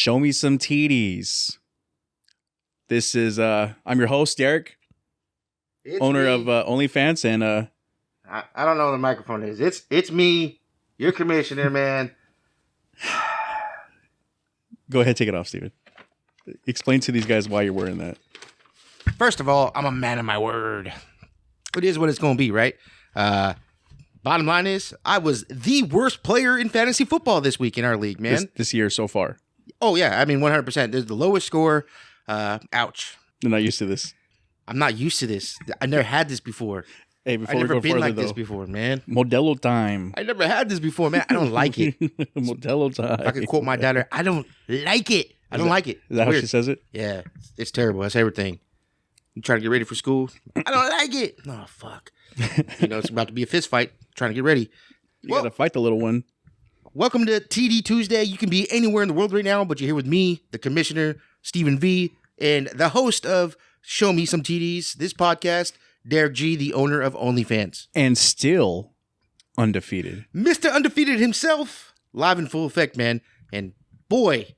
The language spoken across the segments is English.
Show me some TDs. This is I'm your host, Derek, owner of OnlyFans, and I don't know what the microphone is. It's me, your commissioner, man. Go ahead, take it off, Steven. Explain to these guys why you're wearing that. First of all, I'm a man of my word. It is what it's going to be, right? Bottom line is, I was the worst player in fantasy football this week in our league, man. This year so far. Oh, yeah. I mean, 100%. There's the lowest score. Ouch. I'm not used to this. I'm not used to this. I never had this before. Hey, before I've we never go been further, like though, this before, man. Modelo time. I never had this before, man. I don't like it. Modelo time. If I could quote my daughter, I don't like it. I don't like it. Is that how Weird. she says it? Yeah. It's terrible. That's everything. You trying to get ready for school? I don't like it. Oh, fuck. It's about to be a fist fight. Trying to get ready. You got to fight the little one. Welcome to TD Tuesday. You can be anywhere in the world right now, but you're here with me, the commissioner, Stephen V, and the host of Show Me Some TDs, this podcast, Derek G, the owner of OnlyFans. And still undefeated. Mr. Undefeated himself, live in full effect, man. And boy,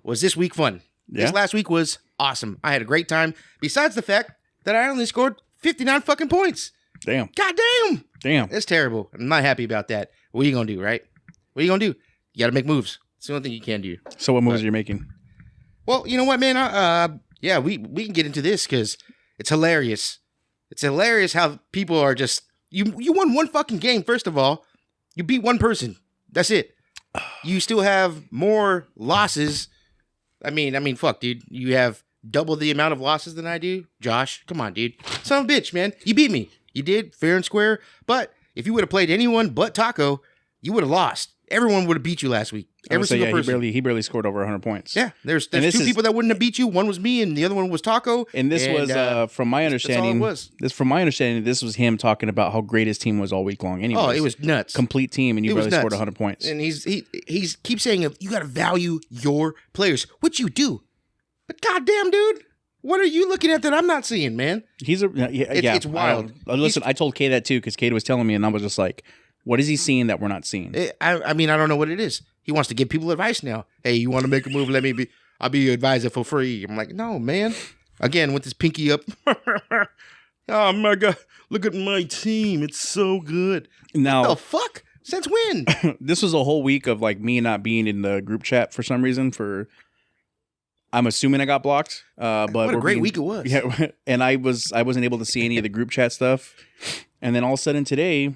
was this week fun. Yeah? This last week was awesome. I had a great time, besides the fact that I only scored 59 fucking points. Damn. God damn. Damn. That's terrible. I'm not happy about that. What are you going to do, right? What are you going to do? You got to make moves. It's the only thing you can do. So what moves are you making? Well, you know what, man? Yeah, we can get into this because it's hilarious. It's hilarious how people are just... You won one fucking game, first of all. You beat one person. That's it. You still have more losses. I mean, fuck, dude. You have double the amount of losses than I do. Josh, come on, dude. Son of a bitch, man. You beat me. You did, fair and square. But if you would have played anyone but Taco, you would have lost. Everyone would have beat you last week. Every single person. He barely scored over 100 points. Yeah, there's two people that wouldn't have beat you. One was me, and the other one was Taco. And this was, from my understanding, that's all it was. This was him talking about how great his team was all week long. Anyways. Oh, it was nuts. Complete team, and you barely scored 100 points. And he keeps saying you got to value your players, which you do. But goddamn, dude, what are you looking at that I'm not seeing, man? It's wild. Listen, I told Kay that too because Kay was telling me, and I was just like, "What is he seeing that we're not seeing?" I mean, I don't know what it is. He wants to give people advice now. Hey, you want to make a move? I'll be your advisor for free. I'm like, no, man. Again, with this pinky up. Oh my God, look at my team. It's so good. Now, what the fuck? Since when? This was a whole week of like me not being in the group chat for some reason. I'm assuming I got blocked. But what a great week it was. Yeah, and I wasn't able to see any of the group chat stuff. And then all of a sudden today,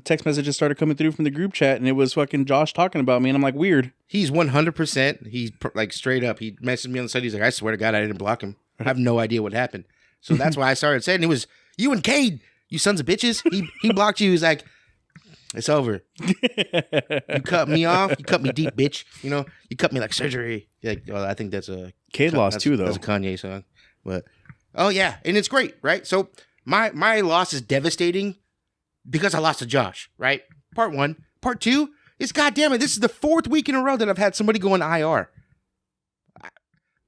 text messages started coming through from the group chat, and it was fucking Josh talking about me, and I'm like, weird. He's 100%. He's like straight up. He messaged me on the side. He's like, I swear to God, I didn't block him. I have no idea what happened. So that's why I started saying it was you and Cade, you sons of bitches. He blocked you. He's like, it's over. You cut me off. You cut me deep, bitch. You cut me like surgery. You're like, oh, I think that's a Cade lost too, though. That's a Kanye song. But oh yeah, and it's great, right? So my loss is devastating. Because I lost to Josh, right? Part one. Part two is, goddamn it, this is the fourth week in a row that I've had somebody go on IR.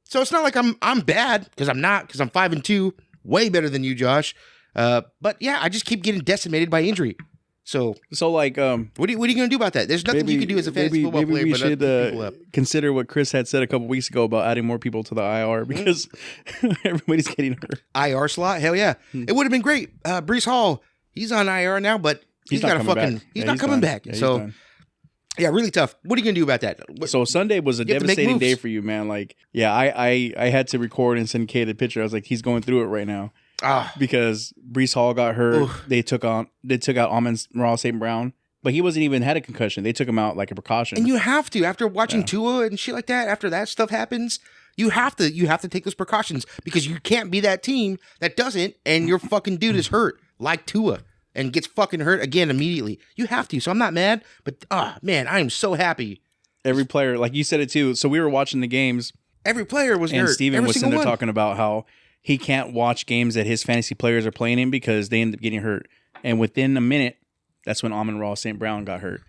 So it's not like I'm bad, because I'm not, because I'm 5-2, way better than you, Josh. But yeah, I just keep getting decimated by injury. So like, what are you gonna do about that? There's nothing you can do as a fantasy football player. Maybe we should consider what Chris had said a couple weeks ago about adding more people to the IR because everybody's getting hurt. IR slot, hell yeah, it would have been great. Breece Hall. He's on IR now, but he's not coming back. Yeah, so, yeah, really tough. What are you going to do about that? So Sunday was a devastating day for you, man. Like, yeah, I had to record and send Kate a picture. I was like, he's going through it right now. Because Breece Hall got hurt. Oof. They took out Amon-Ra St. Brown, but he wasn't even had a concussion. They took him out like a precaution. And you have to, after watching Tua and shit like that, after that stuff happens, you have to take those precautions because you can't be that team that doesn't, and your fucking dude is hurt. Like Tua, and gets fucking hurt again immediately. You have to, so I'm not mad, but man, I am so happy. Every player, like you said it too, so we were watching the games. Every player was hurt. And Steven was sitting there talking about how he can't watch games that his fantasy players are playing in because they end up getting hurt. And within a minute, that's when Amon-Ra St. Brown got hurt.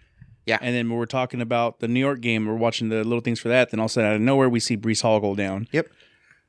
Yeah. And then we were talking about the New York game, we're watching the little things for that, then all of a sudden out of nowhere we see Breece Hall go down. Yep.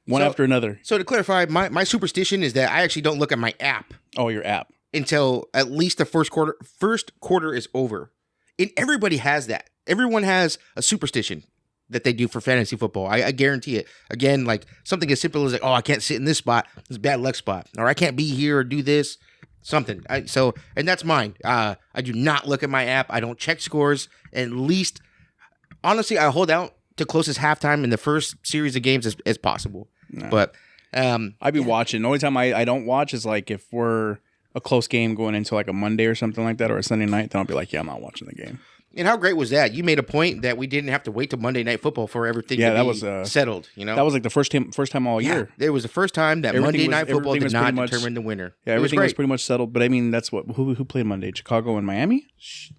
One after another. So to clarify, my superstition is that I actually don't look at my app. Oh, your app. Until at least the first quarter is over. And everybody has that. Everyone has a superstition. that they do for fantasy football. I guarantee it. Again, like something as simple as like, oh, I can't sit in this spot. It's a bad luck spot. Or I can't be here or do this. Something. And that's mine. I do not look at my app. I don't check scores. At least, honestly, I hold out to closest halftime in the first series of games as possible. No. But I'd be watching. The only time I don't watch is like if we're a close game going into like a Monday or something like that or a Sunday night, then I'll be like, yeah, I'm not watching the game. And how great was that? You made a point that we didn't have to wait till Monday Night Football for everything to be settled. You know, that was like the first time all year. It was the first time that Monday Night Football did not determine the winner. Yeah, everything was pretty much settled. But I mean, that's who played Monday? Chicago and Miami.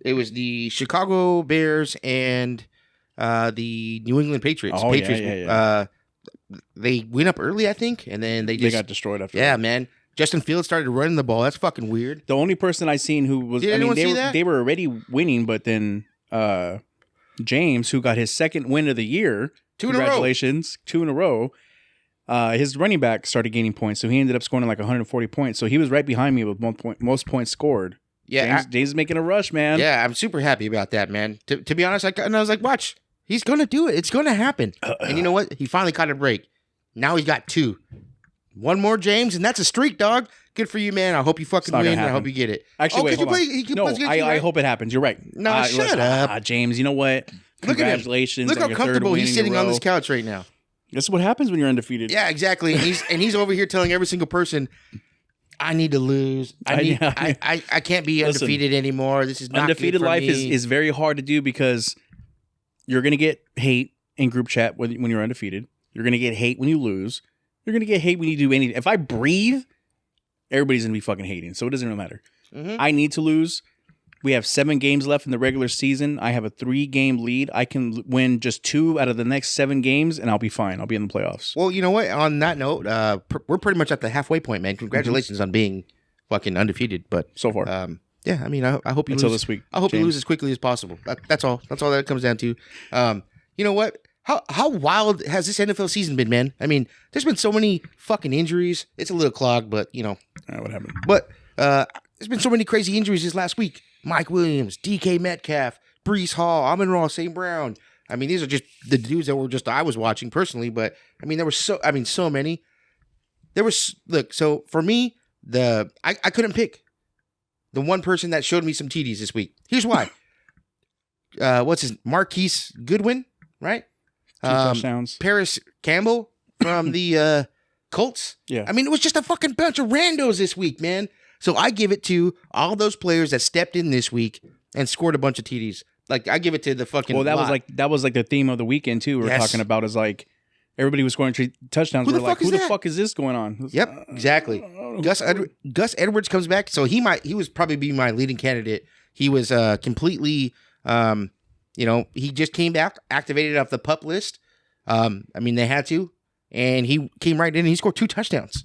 It was the Chicago Bears and the New England Patriots. Oh, Patriots. They went up early, I think, and then they got destroyed after. Yeah, man. Justin Fields started running the ball. That's fucking weird. The only person I seen who was, they were already winning, but then James, who got his second win of the year, congratulations, 2 in a row. His running back started gaining points, so he ended up scoring like 140 points. So he was right behind me with most points scored. Yeah, James is making a rush, man. Yeah, I'm super happy about that, man. To be honest, I was like, watch, he's gonna do it. It's gonna happen. And you know what? He finally caught a break. Now he's got 2. One more, James, and that's a streak, dog. Good for you, man. I hope you fucking win. I hope you get it. Actually, wait, hold on. I hope it happens. You're right. No, shut up. James, you know what? Congratulations. Look how comfortable he's sitting on this couch right now. That's what happens when you're undefeated. Yeah, exactly. And he's over here telling every single person, I need to lose. I can't be undefeated anymore. This is not undefeated good for life me. is very hard to do because you're going to get hate in group chat when you're undefeated. You're going to get hate when you lose. You're going to get hate when you do anything. If I breathe, everybody's going to be fucking hating. So it doesn't really matter. Mm-hmm. I need to lose. We have 7 games left in the regular season. I have a 3-game lead. I can win just 2 out of the next 7 games, and I'll be fine. I'll be in the playoffs. Well, you know what? On that note, we're pretty much at the halfway point, man. Congratulations on being fucking undefeated. But so far, yeah. I mean, I hope you until lose this week. I hope you lose as quickly as possible. That's all. That's all that comes down to. You know what? How wild has this NFL season been, man? I mean, there's been so many fucking injuries. It's a little clogged, but you know. What happened? But there's been so many crazy injuries this last week. Mike Williams, DK Metcalf, Breece Hall, Amon-Ra St. Brown. I mean, these are just the dudes that I was watching personally, but I mean, there were so many. So for me, I couldn't pick the one person that showed me some TDs this week. Here's why. Marquise Goodwin, right? 2 touchdowns. Paris Campbell from the Colts. Yeah. I mean, it was just a fucking bunch of randos this week, man. So I give it to all those players that stepped in this week and scored a bunch of TDs. Like I give it to the fucking. Well, that was like the theme of the weekend too. We were talking about is like everybody was scoring touchdowns. Who the fuck is this going on? Yep, exactly. Gus Edwards comes back, so he was probably be my leading candidate. He was completely, he just came back, activated off the PUP list. I mean, they had to, and he came right in and he scored 2 touchdowns.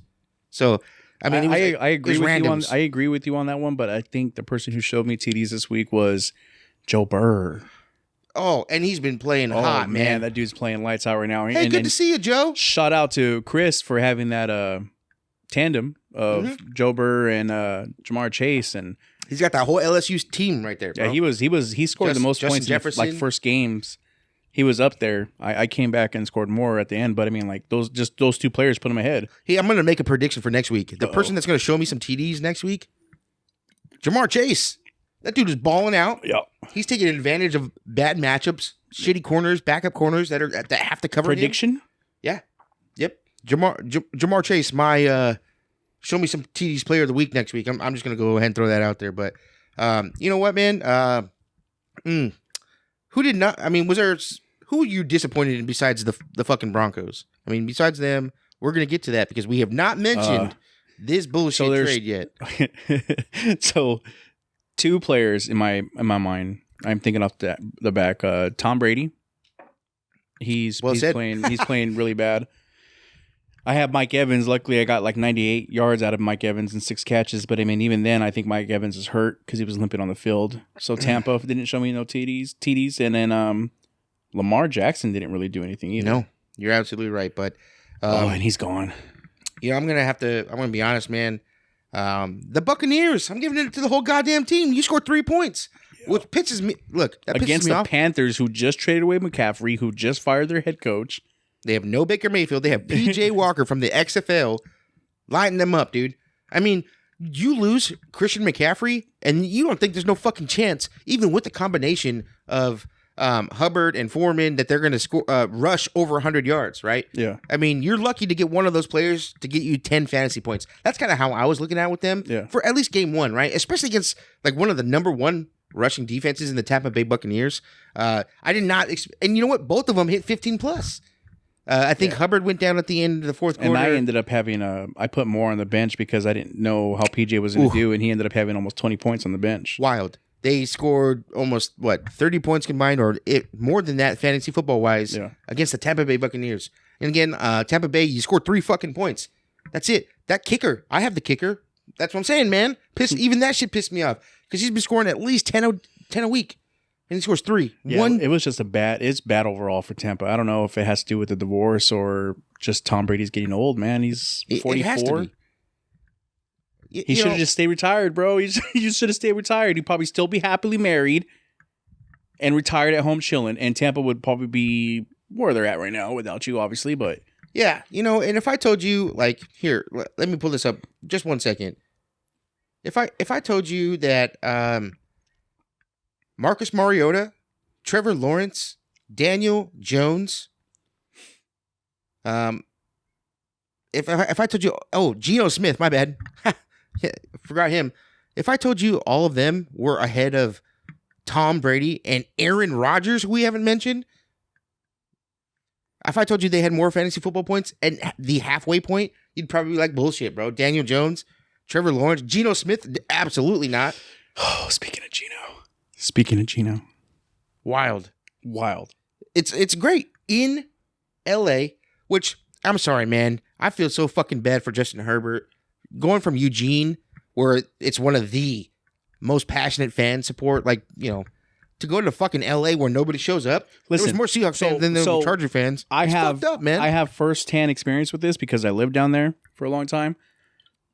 So. I mean, I agree with you on that one, but I think the person who showed me TDs this week was Joe Burr. Oh, and he's been playing hot, man. That dude's playing lights out right now. Hey, good to see you, Joe. Shout out to Chris for having that tandem of Joe Burr and Jamar Chase, and he's got that whole LSU team right there, bro. Yeah, he scored the most points in like first games. He was up there. I came back and scored more at the end, but I mean, like those 2 players put him ahead. Hey, I'm going to make a prediction for next week. The person that's going to show me some TDs next week, Jamar Chase. That dude is balling out. Yeah, he's taking advantage of bad matchups, shitty corners, backup corners that have to cover prediction. Him. Yeah, yep. Jamar Chase, my show me some TDs player of the week next week. I'm just going to go ahead and throw that out there. But you know what, man? Who did not? I mean, who were you disappointed in besides the fucking Broncos? I mean, besides them, we're going to get to that because we have not mentioned this bullshit trade yet. So, 2 players in my mind. I'm thinking off the back. Tom Brady. He's playing really bad. I have Mike Evans. Luckily, I got like 98 yards out of Mike Evans and 6 catches. But I mean, even then, I think Mike Evans is hurt because he was limping on the field. So Tampa didn't show me no TDs, and then Lamar Jackson didn't really do anything either. No, you're absolutely right. But and he's gone. I'm gonna be honest, man. The Buccaneers. I'm giving it to the whole goddamn team. You scored 3 points. which pisses me. Look, that against pisses me the off. Panthers, who just traded away McCaffrey, who just fired their head coach. They have no Baker Mayfield. They have PJ Walker from the XFL lighting them up, dude. I mean, you lose Christian McCaffrey, and you don't think there's no fucking chance, even with the combination of Hubbard and Foreman, that they're going to score rush over 100 yards, right? Yeah. I mean, you're lucky to get one of those players to get you 10 fantasy points. That's kind of how I was looking at it with them for at least game one, right? Especially against like one of the number one rushing defenses in the Tampa Bay Buccaneers. I did not, and you know what? Both of them hit 15 plus. I think Hubbard went down at the end of the fourth quarter. And I ended up having I put more on the bench because I didn't know how PJ was going to do, and he ended up having almost 20 points on the bench. Wild. They scored almost, 30 points combined, or more than that fantasy football-wise, against the Tampa Bay Buccaneers. And again, Tampa Bay, you scored 3 fucking points. That's it. That kicker, I have the kicker. That's what I'm saying, man. Even that shit pissed me off because he's been scoring at least 10 a week. And he scores 3. Yeah, it was just it's bad overall for Tampa. I don't know if it has to do with the divorce or just Tom Brady's getting old, man. He's 44. It has to be. He should have just stayed retired, bro. You should have stayed retired. He'd probably still be happily married and retired at home chilling. And Tampa would probably be where they're at right now without you, obviously. But yeah, and if I told you, like, here, let me pull this up just 1 second. If I told you that Marcus Mariota, Trevor Lawrence, Daniel Jones, if I told you, Geno Smith, my bad. Forgot him. If I told you all of them were ahead of Tom Brady and Aaron Rodgers, who we haven't mentioned, if I told you they had more fantasy football points and the halfway point, you'd probably be like, bullshit, bro. Daniel Jones, Trevor Lawrence, Geno Smith, absolutely not. Oh, speaking of Geno. Wild. It's great. In LA, which, I'm sorry, man. I feel so fucking bad for Justin Herbert. Going from Eugene, where it's one of the most passionate fan support, to go to fucking LA where nobody shows up. Listen, there was more Seahawks fans than there were Charger fans. It's fucked up, man. I have firsthand experience with this because I lived down there for a long time.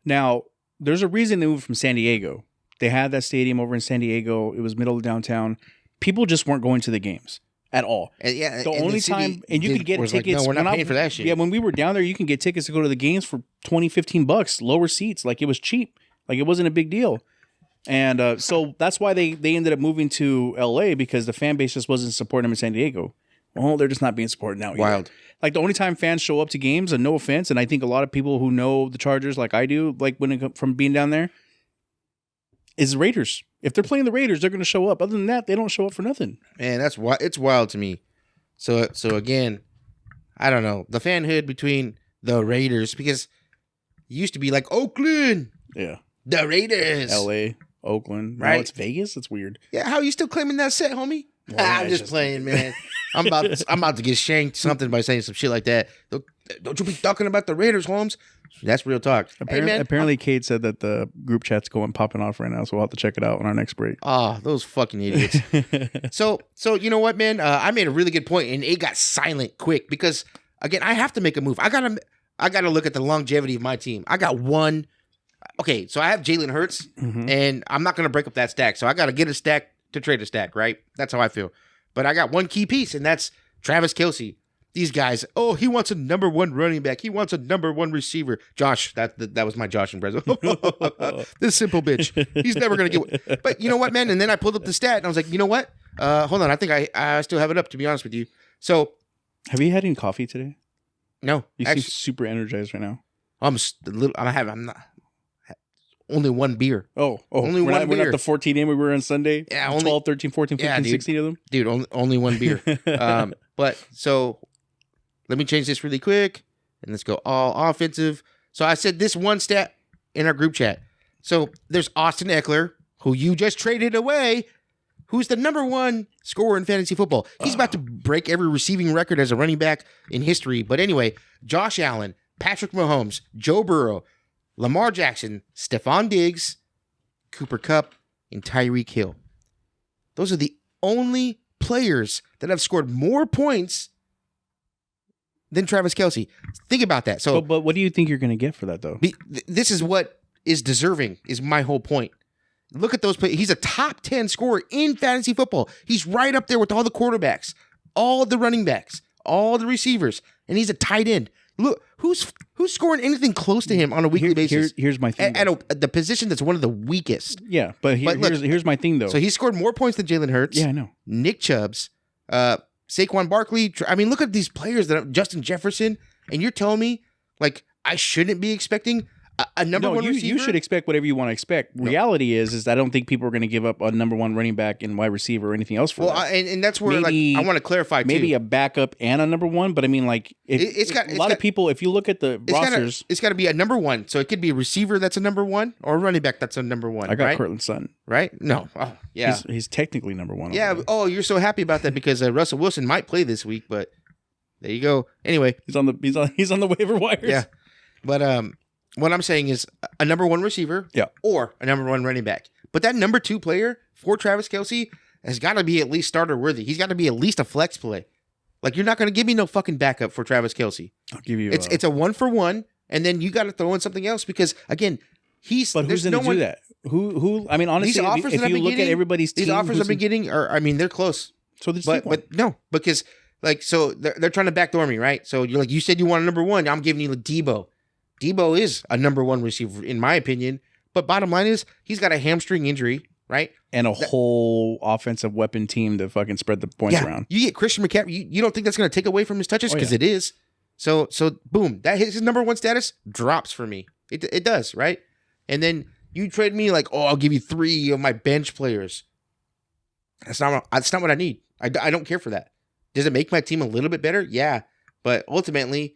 Now, there's a reason they moved from San Diego. They had that stadium over in San Diego. It was middle of downtown. People just weren't going to the games at all. The only time, and you could get tickets. Like, no, we're not paying for that shit. Yeah, when we were down there, you can get tickets to go to the games for $20-$15, lower seats. Like, it was cheap. Like, it wasn't a big deal. And so that's why they ended up moving to LA, because the fan base just wasn't supporting them in San Diego. Well, they're just not being supported now either. Wild. Like, the only time fans show up to games, and no offense, and I think a lot of people who know the Chargers like I do, like from being down there, is the Raiders. If they're playing the Raiders, they're going to show up. Other than that, they don't show up for nothing. Man, it's wild to me. So again, I don't know. The fanhood between the Raiders, because it used to be like Oakland. Yeah. The Raiders. LA, Oakland. Right. Now it's Vegas. It's weird. Yeah, how are you still claiming that set, homie? Well, I'm just playing, man. I'm about to get shanked something by saying some shit like that. Don't you be talking about the Raiders, Holmes? That's real talk. Apparently, Kate said that the group chat's popping off right now, so we'll have to check it out on our next break. Oh, those fucking idiots. So you know what, man? I made a really good point, and it got silent quick because, again, I have to make a move. I gotta look at the longevity of my team. I got one. Okay, so I have Jalen Hurts, and I'm not gonna break up that stack. So I gotta get a stack to trade a stack, right? That's how I feel. But I got one key piece, and that's Travis Kelce. These guys, he wants a number 1 running back. He wants a number 1 receiver. Josh, that was my Josh impression. This simple bitch. He's never going to get. But you know what, man? And then I pulled up the stat, and I was like, you know what? Hold on. I think I still have it up, to be honest with you. So, have you had any coffee today? No. You seem super energized right now. I'm not. Only one beer. Only one beer. We're not the 14 in we were on Sunday? Yeah, 12, 13, 14, 15, 16 of them? Dude, only one beer. But, so, let me change this really quick, and let's go all offensive. So, I said this one stat in our group chat. So, there's Austin Eckler, who you just traded away, who's the number 1 scorer in fantasy football. He's about to break every receiving record as a running back in history. But anyway, Josh Allen, Patrick Mahomes, Joe Burrow, Lamar Jackson, Stephon Diggs, Cooper Kupp, and Tyreek Hill. Those are the only players that have scored more points than Travis Kelce. Think about that. So, but what do you think you're going to get for that, though? This is what is deserving, is my whole point. Look at those plays. He's a top 10 scorer in fantasy football. He's right up there with all the quarterbacks, all the running backs, all the receivers, and he's a tight end. Look, who's scoring anything close to him on a weekly basis? Here's my thing. At the position that's one of the weakest. Yeah, but here's my thing, though. So he scored more points than Jalen Hurts. Yeah, I know. Nick Chubbs, Saquon Barkley. I mean, look at these players Justin Jefferson, and you're telling me, like, I shouldn't be expecting a number one receiver? You should expect whatever you want to expect. No. Reality is I don't think people are going to give up a number one running back and wide receiver or anything else for that. And that's where maybe, I want to clarify, maybe a backup and a number one, but I mean, like, a lot of people, if you look at the rosters... It's got to be a number one. So it could be a receiver that's a number one or a running back that's a number one. I got Cortland Sutton. Right? No. Oh, yeah. He's technically number one. Yeah. Oh, you're so happy about that because Russell Wilson might play this week, but there you go. Anyway. He's on the waiver wires. Yeah. But what I'm saying is a number one receiver or a number one running back. But that number two player for Travis Kelce has got to be at least starter worthy. He's got to be at least a flex play. Like, you're not going to give me no fucking backup for Travis Kelce. I'll give you it's a 1-for-1, and then you got to throw in something else because, again, But who's going to do that? Who? I mean, honestly, if you look at everybody's team... These offers I've been getting, they're close. So but no, because, like, so they're trying to backdoor me, right? So you're like, you said you want a number one. I'm giving you Debo. Debo is a number one receiver, in my opinion. But bottom line is, he's got a hamstring injury, right? And a whole offensive weapon team to fucking spread the points around. You get Christian McCaffrey. You don't think that's going to take away from his touches? Because it is. So boom, that his number one status drops for me. It does, right? And then you trade me like, I'll give you 3 of my bench players. That's not what I need. I don't care for that. Does it make my team a little bit better? Yeah. But ultimately...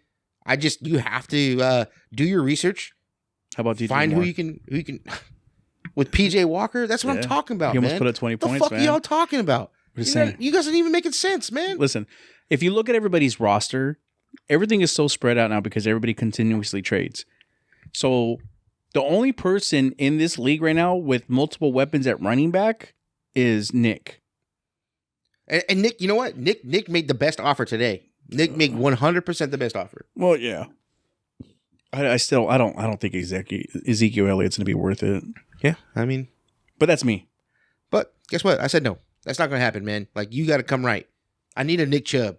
you have to do your research. How about DJ find Moore? who you can with PJ Walker? That's what I'm talking about, he almost man. put up 20 points, the fuck man. are y'all talking about? You guys aren't even making sense, man. Listen, if you look at everybody's roster, everything is so spread out now because everybody continuously trades. So the only person in this league right now with multiple weapons at running back is Nick. And Nick, you know what? Nick made the best offer today. Nick made 100% the best offer. Well, yeah. I don't think Ezekiel Elliott's going to be worth it. Yeah, I mean, but that's me. But guess what? I said no. That's not going to happen, man. Like, you got to come right. I need a Nick Chubb.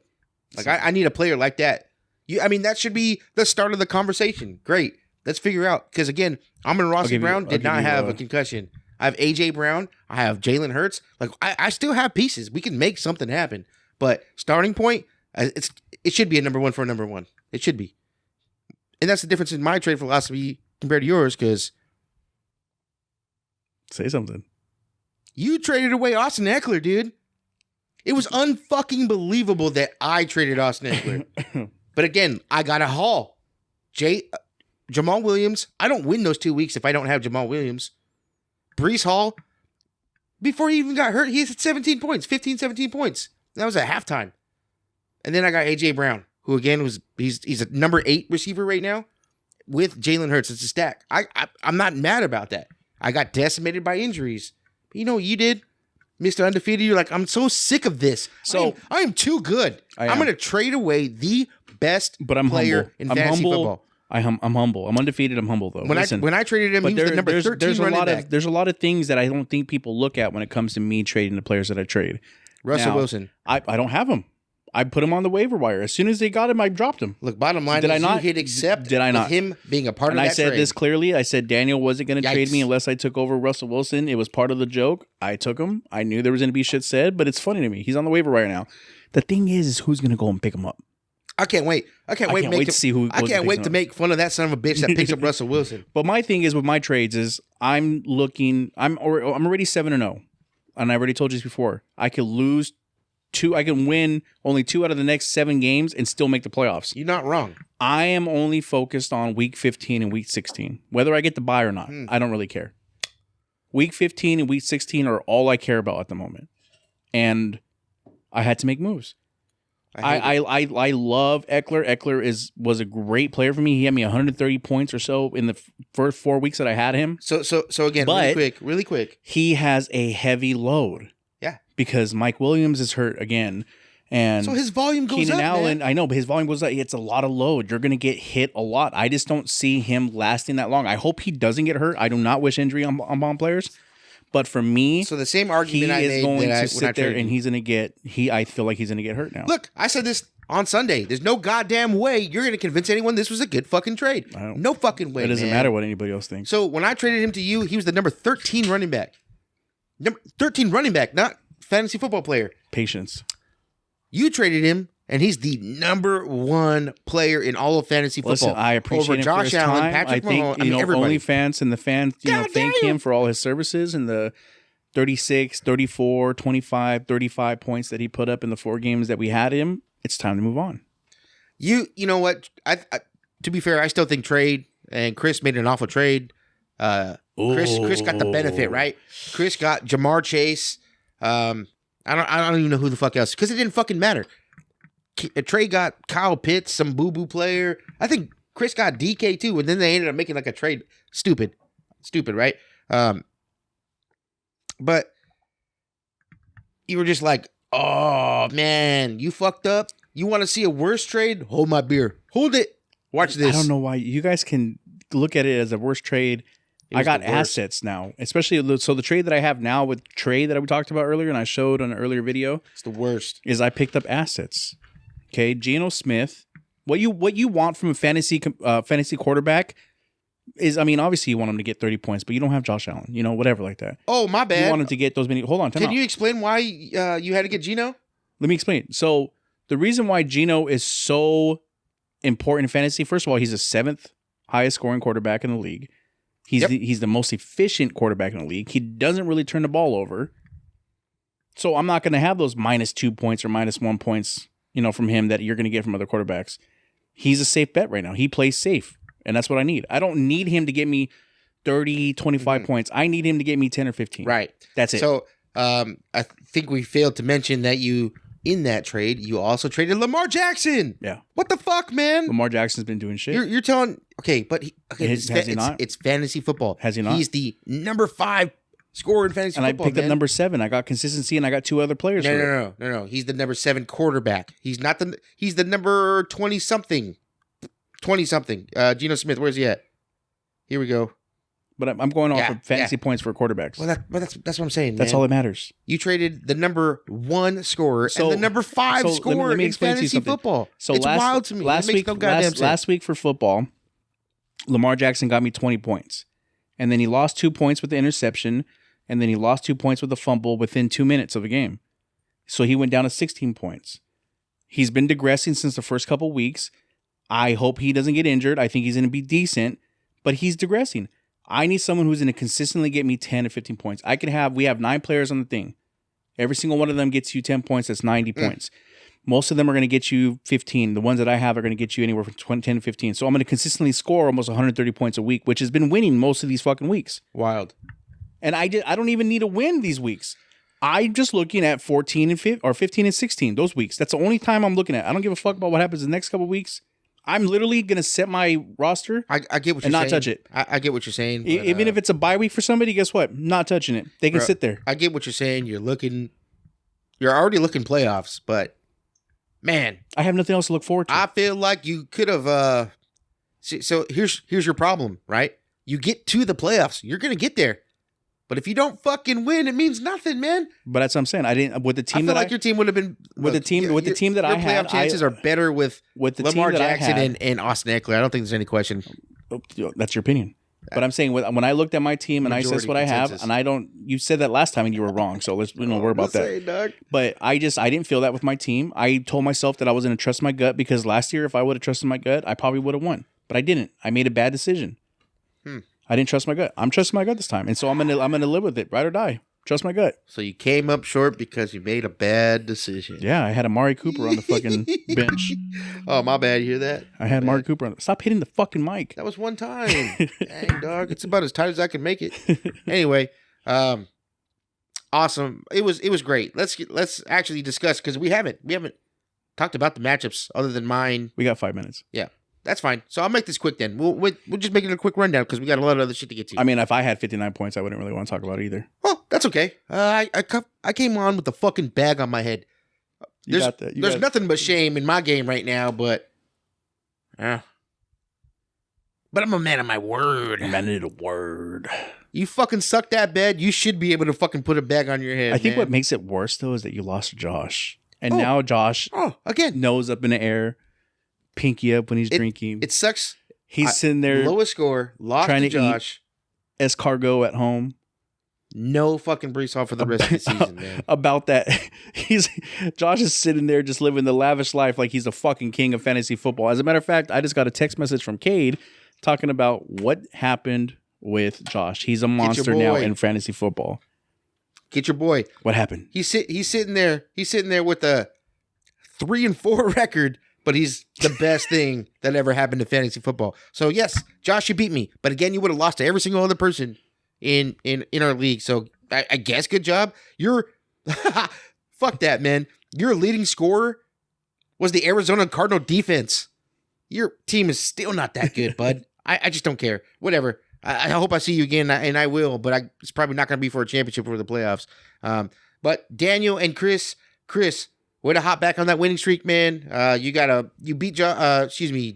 Like, I need a player like that. That should be the start of the conversation. Great. Let's figure out. Because, again, Amon-Ra St. Brown did not have a concussion. I have A.J. Brown. I have Jalen Hurts. Like, I still have pieces. We can make something happen. But starting point, it should be a number one for a number one. It should be. And that's the difference in my trade philosophy compared to yours, because... Say something. You traded away Austin Eckler, dude. It was unfucking believable that I traded Austin Eckler. But again, I got a haul. Jamal Williams. I don't win those 2 weeks if I don't have Jamal Williams. Breece Hall. Before he even got hurt, he had 17 points. 15, 17 points. That was at halftime. And then I got A.J. Brown, who again he's a number 8 receiver right now with Jalen Hurts. It's a stack. I'm not mad about that. I got decimated by injuries. But you know what you did? Mr. Undefeated, you're like, I'm so sick of this. So I am too good. I'm going to trade away the best player in fantasy football. I'm humble. I'm undefeated. I'm humble, though. When I traded him, he was the number 13 running back. There's a lot of things that I don't think people look at when it comes to me trading the players that I trade. Russell Wilson. I don't have him. I put him on the waiver wire. As soon as they got him, I dropped him. Look, bottom line, you hit accept did I not? With him being a part of that trade. And I said this clearly. I said Daniel wasn't going to trade me unless I took over Russell Wilson. It was part of the joke. I took him. I knew there was going to be shit said, but it's funny to me. He's on the waiver wire now. The thing is who's going to go and pick him up? I can't wait. I can't wait to see who. I can't wait to make fun of that son of a bitch that picks up Russell Wilson. But my thing is with my trades is I'm already 7-0, and I already told you this before. I could lose 2. I can win only 2 out of the next 7 games and still make the playoffs. You're not wrong. I am only focused on week 15 and week 16, whether I get the bye or not. I don't really care. Week 15 and week 16 are all I care about at the moment, and I had to make moves. I love Eckler. Eckler was a great player for me. He had me 130 points or so in the first 4 weeks that I had him. So again, really quick. He has a heavy load. Yeah. Because Mike Williams is hurt again. And so his volume goes Keenan up, Allen, man. I know, but his volume goes up. It's a lot of load. You're going to get hit a lot. I just don't see him lasting that long. I hope he doesn't get hurt. I do not wish injury on players. But for me, so the same argument I made going to sit there and he's going to get. I feel like he's going to get hurt now. Look, I said this on Sunday. There's no goddamn way you're going to convince anyone this was a good fucking trade. No fucking way. It doesn't matter what anybody else thinks. So when I traded him to you, he was the number 13 running back. Number 13 running back, not fantasy football player. Patience. You traded him, and he's the number 1 player in all of fantasy football. Listen, I appreciate him Josh for his Allen, time. Patrick Mahomes, I think everybody. OnlyFans and the fans, thank him for all his services and the 36, 34, 25, 35 points that he put up in the 4 games that we had him. It's time to move on. You know what? I to be fair, I still think trade, and Chris made an awful trade. Chris got the benefit, right? Chris got Jamar Chase. I don't even know who the fuck else, because it didn't fucking matter. Trey got Kyle Pitts, some boo-boo player. I think Chris got DK too, and then they ended up making like a trade. Stupid, right? But you were just like, oh man, you fucked up. You want to see a worse trade? Hold my beer. Hold it. Watch this. I don't know why you guys can look at it as a worse trade. I got assets now, especially so the trade that I have now with Trey that we talked about earlier, and I showed on an earlier video. It's the worst. Is I picked up assets. Okay, Geno Smith. What you want from a fantasy quarterback is, I mean, obviously you want him to get 30 points, but you don't have Josh Allen, whatever like that. Oh, my bad. You want him to get those many. Hold on. Can you explain why you had to get Geno? Let me explain. So the reason why Geno is so important in fantasy, first of all, he's the 7th highest scoring quarterback in the league. He's the most efficient quarterback in the league. He doesn't really turn the ball over. So I'm not going to have those -2 points or -1 points, from him that you're going to get from other quarterbacks. He's a safe bet right now. He plays safe, and that's what I need. I don't need him to get me 30, 25 points. I need him to get me 10 or 15. Right. That's it. So I think we failed to mention that in that trade, you also traded Lamar Jackson. Yeah. What the fuck, man? Lamar Jackson's been doing shit. You're telling... Okay, but... Has he not? It's fantasy football. Has he not? He's the number 5 scorer in fantasy football, and I picked up number 7. I got consistency, and I got 2 other players. No. He's the number 7 quarterback. He's not the... He's the number 20-something. 20-something. Geno Smith, where's he at? Here we go. But I'm going off of fantasy points for quarterbacks. Well, that's what I'm saying. That's all that matters. You traded the number 1 scorer and the number 5 scorer in fantasy football. So it's wild to me. Last week for football, Lamar Jackson got me 20 points, and then he lost 2 points with the interception, and then he lost 2 points with the fumble within 2 minutes of the game. So he went down to 16 points. He's been digressing since the first couple weeks. I hope he doesn't get injured. I think he's going to be decent, but he's digressing. I need someone who's going to consistently get me 10 to 15 points. We have 9 players on the thing. Every single one of them gets you 10 points. That's 90 points. Most of them are going to get you 15. The ones that I have are going to get you anywhere from 10 to 15. So I'm going to consistently score almost 130 points a week, which has been winning most of these fucking weeks. Wild. And I don't even need to win these weeks. I'm just looking at 14 and 15 or 15 and 16, those weeks. That's the only time I'm looking at. I don't give a fuck about what happens the next couple of weeks. I'm literally going to set my roster I get what you're saying. And not touch it. I get what you're saying. But, even if it's a bye week for somebody, guess what? Not touching it. They can sit there. I get what you're saying. You're already looking playoffs, but man. I have nothing else to look forward to. I feel like you could have... So here's your problem, right? You get to the playoffs. You're going to get there. But if you don't fucking win, it means nothing, man. But that's what I'm saying. I didn't with the team. I feel like your team would have been with the team that I had. Your playoff chances are better with the Lamar team that Jackson and Austin Eckler. I don't think there's any question. That's your opinion. But I'm saying when I looked at my team and I said what I have, and I don't. You said that last time and you were wrong. So let's don't worry about that. But I didn't feel that with my team. I told myself that I was going to trust my gut because last year if I would have trusted my gut, I probably would have won. But I didn't. I made a bad decision. I didn't trust my gut. I'm trusting my gut this time, and so I'm gonna live with it, ride or die. Trust my gut. So you came up short because you made a bad decision. Yeah, I had Amari Cooper on the fucking bench. Oh, my bad. You hear that? I had Amari Cooper on. Stop hitting the fucking mic. That was one time. Dang, dog. It's about as tight as I can make it. Anyway, awesome. It was great. Let's actually discuss because we haven't talked about the matchups other than mine. We got 5 minutes. Yeah. That's fine. So I'll make this quick then. We'll just make it a quick rundown because we got a lot of other shit to get to. I mean, if I had 59 points, I wouldn't really want to talk about it either. Well, that's okay. I came on with a fucking bag on my head. There's nothing but shame in my game right now, but I'm a man of my word. A man of the word. You fucking suck that bad. You should be able to fucking put a bag on your head. I think what makes it worse though is that you lost to Josh, and now Josh, again, nose up in the air, pinky up when he's drinking. It sucks. He's sitting there, lowest score, lost to Josh. Escargot at home. No fucking Breece Hall for the rest of the season, man. About that, Josh is sitting there just living the lavish life like he's the fucking king of fantasy football. As a matter of fact, I just got a text message from Cade talking about what happened with Josh. He's a monster now in fantasy football. Get your boy. What happened? He's sitting there. He's sitting there with a 3-4 record, but he's the best thing that ever happened to fantasy football. So yes, Josh, you beat me, but again, you would have lost to every single other person in our league. So I guess good job. You're fuck that, man. Your leading scorer was the Arizona Cardinal defense. Your team is still not that good, bud. I just don't care. Whatever. I hope I see you again, and I will, but it's probably not going to be for a championship or the playoffs. But Daniel and Chris, way to hop back on that winning streak, man. You beat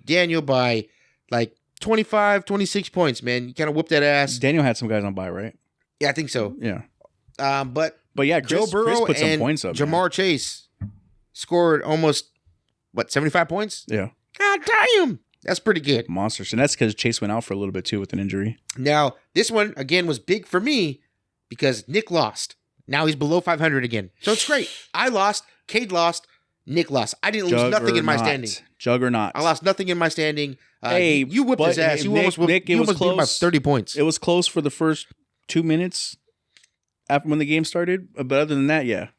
Daniel by like 25, 26 points, man. You kind of whooped that ass. Daniel had some guys on bye, right? Yeah, I think so. Yeah. But yeah, Joe Burrow put some and points up, Jamar Chase scored almost 75 points? Yeah. God damn. That's pretty good. Monsters. And that's because Chase went out for a little bit too with an injury. Now, this one, again, was big for me because Nick lost. Now he's below 500 again. So it's great. I lost. Cade lost. Nick lost. I didn't lose nothing in my standing. Juggernaut. I lost nothing in my standing. Hey, you whipped his ass. You almost beat him by 30 points. It was close for the first 2 minutes after when the game started. But other than that, yeah.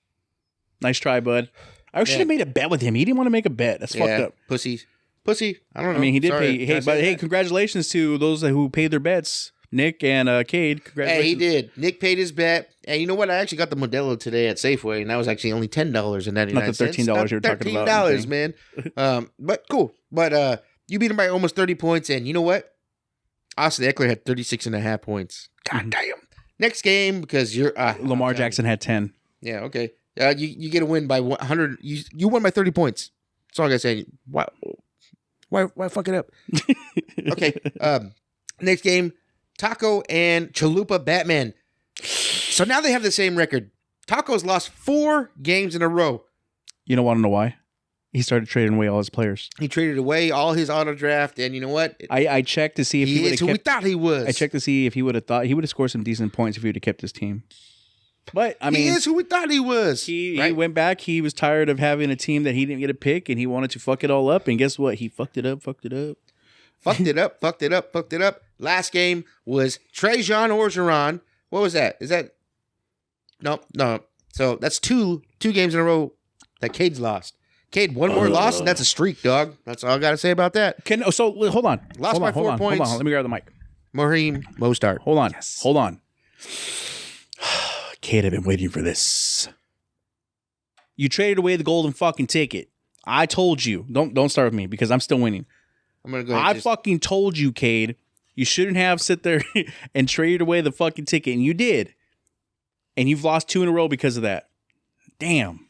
Nice try, bud. I should have made a bet with him. He didn't want to make a bet. That's fucked up. Pussy. I don't know. I mean, he did pay. Hey, congratulations to those who paid their bets. Nick and Cade. Congratulations. Hey, he did. Nick paid his bet. And you know what? I actually got the Modelo today at Safeway, and that was actually only $10.99. Not the $13 you were talking about. $13, man. But cool. But you beat him by almost 30 points, and you know what? Austin Eckler had 36.5 points. God damn. Next game, because you're... Lamar Jackson had 10. Yeah, okay. You get a win by 100. You won by 30 points. That's all I got to say. Why fuck it up? Okay. Next game, Taco and Chalupa Batman. So now they have the same record. Taco's lost 4 games in a row. You don't want to know why? He started trading away all his players. He traded away all his auto draft, and you know what? I checked to see if he would have kept. We thought he was. I checked to see if he would have thought he would have scored some decent points if he would have kept his team. But I mean, he is who we thought he was. He went back. He was tired of having a team that he didn't get a pick, and he wanted to fuck it all up. And guess what? He fucked it up. Fucked it up. Last game was Trajan Orgeron. What was that? Is that? No. So that's two games in a row that Cade's lost. Cade, one more loss, and that's a streak, dog. That's all I got to say about that. So hold on. Lost by 4 points. Hold on. Let me grab the mic. Maheem Mostert. Hold on. Cade, I've been waiting for this. You traded away the golden fucking ticket. I told you. Don't start with me because I'm still winning. I'm gonna go ahead. I fucking told you, Cade. You shouldn't have sit there and traded away the fucking ticket, and you did. And you've lost 2 in a row because of that. Damn.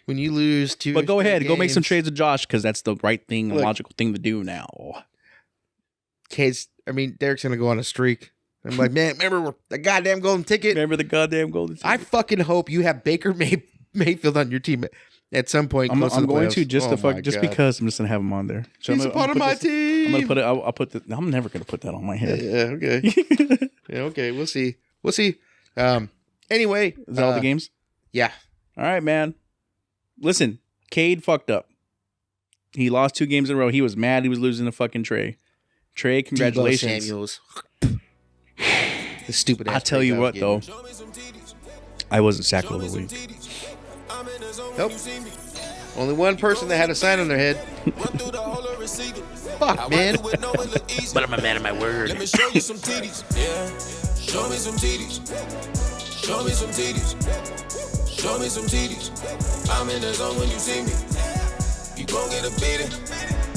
When you lose 2, but go ahead, go make some trades with Josh because that's the right thing, the logical thing to do now. Derek's gonna go on a streak. I'm like, man, remember the goddamn golden ticket? I fucking hope you have Baker Mayfield on your team at some point. I'm going to just because I'm just gonna have him on there. So He's a part of my team. I'm gonna put it. I'll put the. I'm never gonna put that on my head. Yeah. Okay. Yeah. Okay. We'll see. Anyway, is that all the games? Yeah. All right, man. Listen, Cade fucked up. He lost 2 games in a row. He was mad. He was losing to fucking Trey. Congratulations. Debo Samuels. The stupid ass. I'll tell you what, though. I wasn't sacked of the week. Nope. Only one person that had a sign on their head. Fuck, man. But I'm a man of my word. Let me show you some titties. Yeah. Show me some titties. Show me some titties. Show me some titties. I'm in the zone when you see me. You gon' get a beating.